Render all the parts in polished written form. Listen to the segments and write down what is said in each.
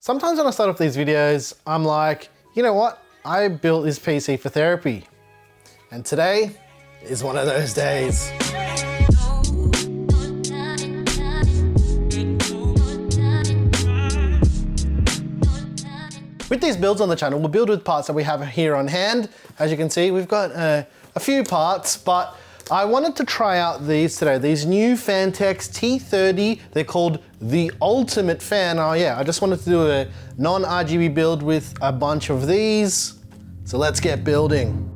Sometimes when I start off these videos, I'm like, you know what? I built this PC for therapy. And today is one of those days. With these builds on the channel, we'll build with parts that we have here on hand. As you can see, we've got a few parts, but I wanted to try out these today. These new Phanteks T30, they're called the Ultimate Fan. Oh yeah, I just wanted to do a non-RGB build with a bunch of these. So let's get building.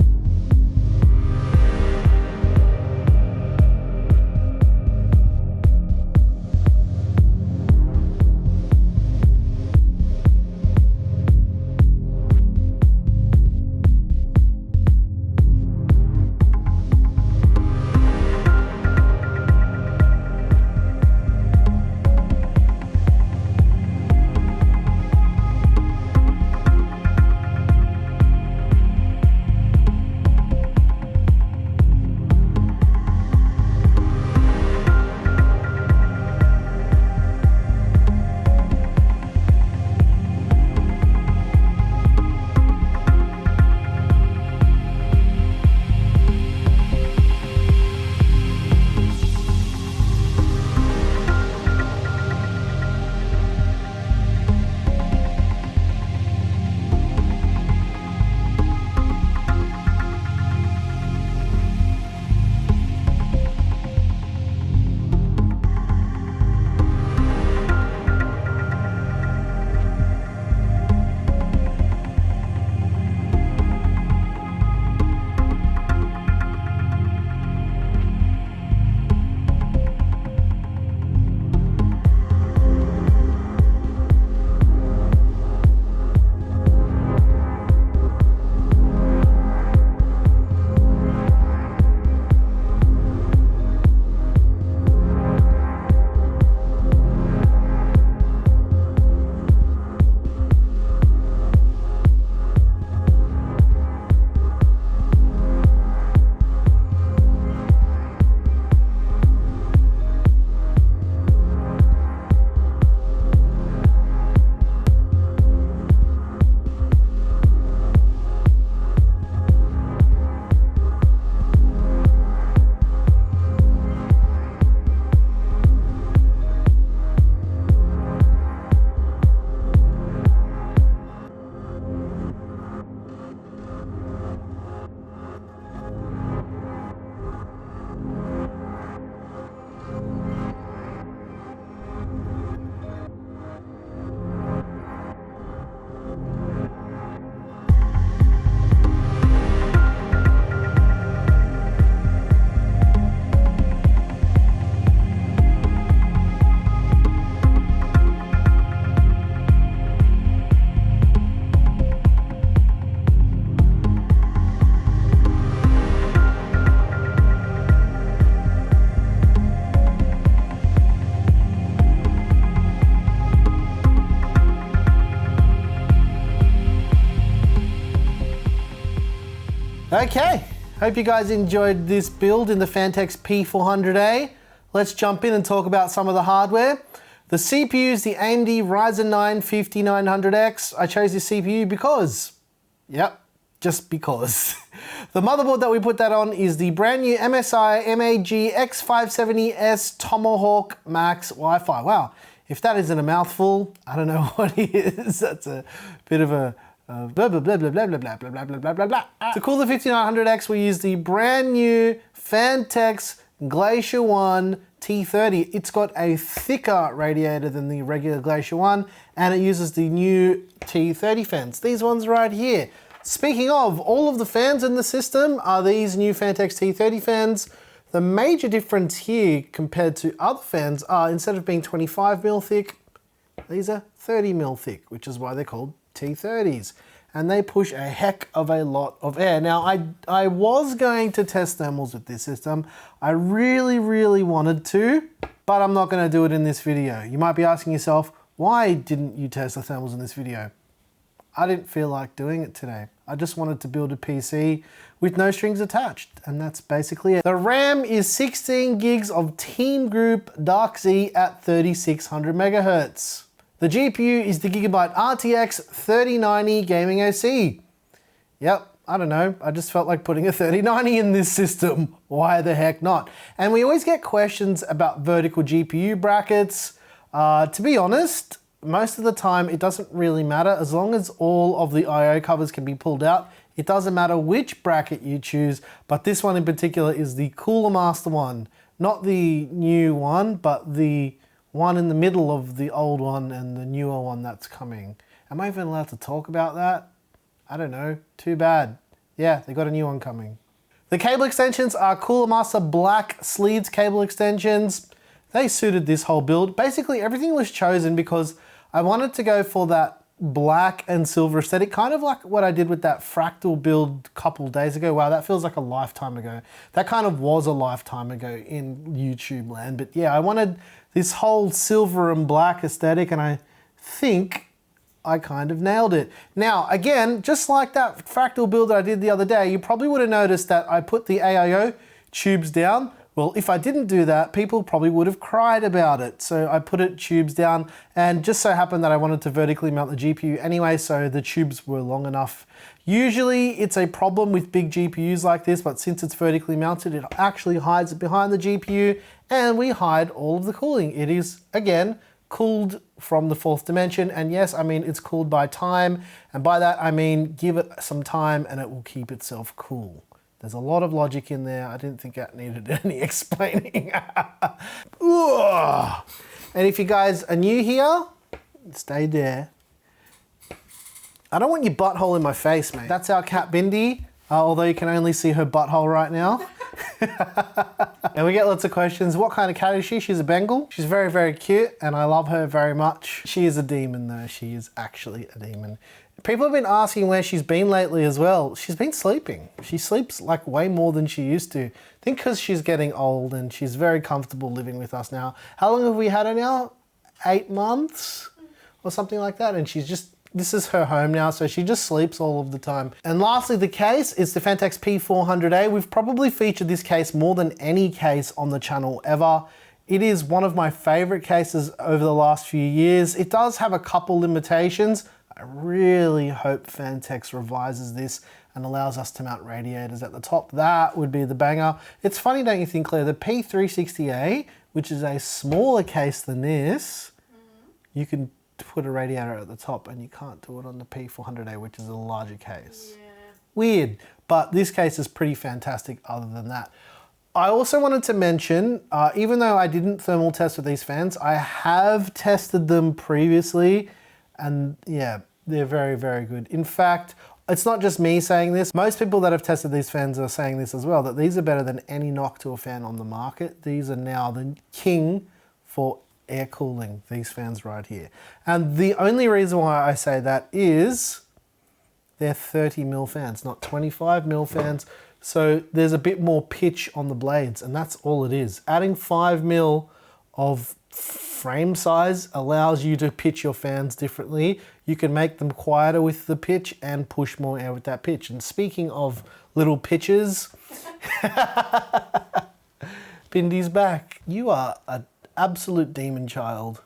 Okay, hope you guys enjoyed this build in the Phanteks P400A. Let's jump in and talk about some of the hardware. The CPU is the AMD Ryzen 9 5900X. I chose this CPU because, yep, just because. The motherboard that we put that on is the brand new MSI MAG X570S Tomahawk Max Wi-Fi. Wow, if that isn't a mouthful, I don't know what is. That's a bit of a blah blah blah blah blah blah blah blah blah blah blah blah. To cool the 5900X, we use the brand new Phanteks Glacier One T30. It's got a thicker radiator than the regular Glacier One, and it uses the new T30 fans. These ones right here. Speaking of, all of the fans in the system are these new Phanteks T30 fans. The major difference here compared to other fans are, instead of being 25mm thick, these are 30mm thick, which is why they're called T30s, and they push a heck of a lot of air. Now, I was going to test thermals with this system. I really wanted to, but I'm not going to do it in this video. You might be asking yourself, why didn't you test the thermals in this video? I didn't feel like doing it today. I just wanted to build a PC with no strings attached, and that's basically it. The RAM is 16 gigs of Team Group Dark Z at 3600 megahertz. The GPU is the Gigabyte RTX 3090 Gaming OC. Yep, I don't know, I just felt like putting a 3090 in this system. Why the heck not? And we always get questions about vertical GPU brackets. To be honest, most of the time it doesn't really matter as long as all of the I/O covers can be pulled out. It doesn't matter which bracket you choose, but this one in particular is the Cooler Master one. Not the new one, but the one in the middle of the old one and the newer one that's coming. Am I even allowed to talk about that? I don't know, too bad. Yeah, they got a new one coming. The cable extensions are Cooler Master Black sleeves cable extensions. They suited this whole build. Basically everything was chosen because I wanted to go for that black and silver aesthetic, kind of like what I did with that fractal build a couple days ago. Wow, that feels like a lifetime ago. That kind of was a lifetime ago in YouTube land. But yeah, I wanted this whole silver and black aesthetic, and I think I kind of nailed it. Now, again, just like that fractal build that I did the other day, you probably would have noticed that I put the AIO tubes down. Well, if I didn't do that, people probably would have cried about it. So I put it tubes down, and just so happened that I wanted to vertically mount the GPU anyway, so the tubes were long enough. Usually it's a problem with big GPUs like this, but since it's vertically mounted, it actually hides it behind the GPU, and we hide all of the cooling. It is, again, cooled from the fourth dimension, and yes, I mean it's cooled by time, and by that I mean give it some time and it will keep itself cool. There's a lot of logic in there. I didn't think that needed any explaining. And if you guys are new here, stay there. I don't want your butthole in my face, mate. That's our cat Bindi, although you can only see her butthole right now. And we get lots of questions. What kind of cat is she? She's a Bengal. She's very, very cute, and I love her very much. She is a demon though. She is actually a demon. People have been asking where she's been lately as well. She's been sleeping. She sleeps like way more than she used to. I think because she's getting old and she's very comfortable living with us now. How long have we had her now? 8 months or something like that. And she's just, this is her home now, so she just sleeps all of the time. And lastly, the case is the Phanteks P400A. We've probably featured this case more than any case on the channel ever. It is one of my favorite cases over the last few years. It does have a couple limitations. I really hope Phanteks revises this and allows us to mount radiators at the top. That would be the banger. It's funny, don't you think, Claire? The P360A, which is a smaller case than this, you can put a radiator at the top, and you can't do it on the P400A, which is a larger case. Yeah. Weird, but this case is pretty fantastic other than that. I also wanted to mention, even though I didn't thermal test with these fans, I have tested them previously, and yeah, they're very, very good. In fact, it's not just me saying this. Most people that have tested these fans are saying this as well, that these are better than any Noctua fan on the market. These are now the king for air cooling, these fans right here. And the only reason why I say that is they're 30mm fans, not 25mm fans. So there's a bit more pitch on the blades, and that's all it is. Adding 5mm of frame size allows you to pitch your fans differently. You can make them quieter with the pitch and push more air with that pitch. And speaking of little pitches, Bindi's back. You are an absolute demon child.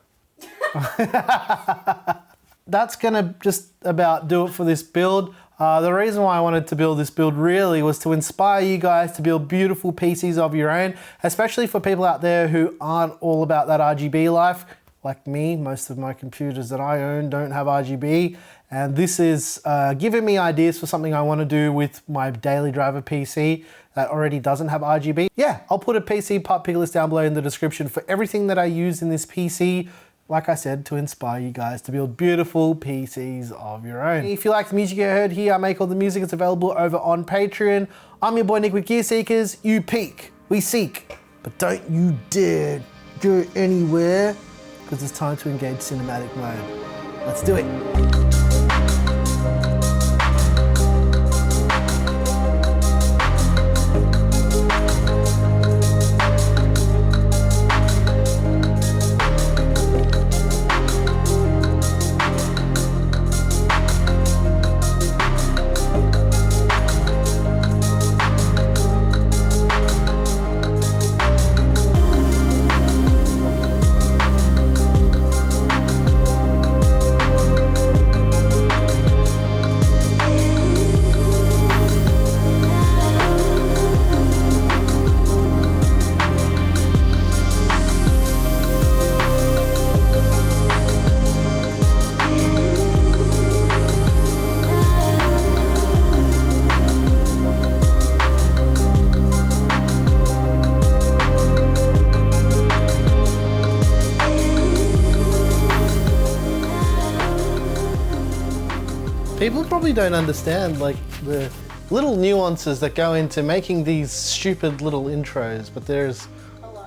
That's gonna just about do it for this build. The reason why I wanted to build this build really was to inspire you guys to build beautiful PCs of your own, especially for people out there who aren't all about that RGB life. Like me, most of my computers that I own don't have RGB, and this is giving me ideas for something I want to do with my daily driver PC that already doesn't have RGB. Yeah, I'll put a PC part pick list down below in the description for everything that I use in this PC. Like I said, to inspire you guys to build beautiful PCs of your own. If you like the music you heard here, I make all the music. It's available over on Patreon. I'm your boy Nick with Gear Seekers. You peek, we seek, but don't you dare go anywhere, because it's time to engage cinematic mode. Let's do it. probably don't understand like the little nuances that go into making these stupid little intros, but there's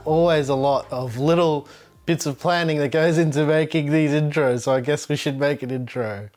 always a lot of little bits of planning that goes into making these intros, so I guess we should make an intro.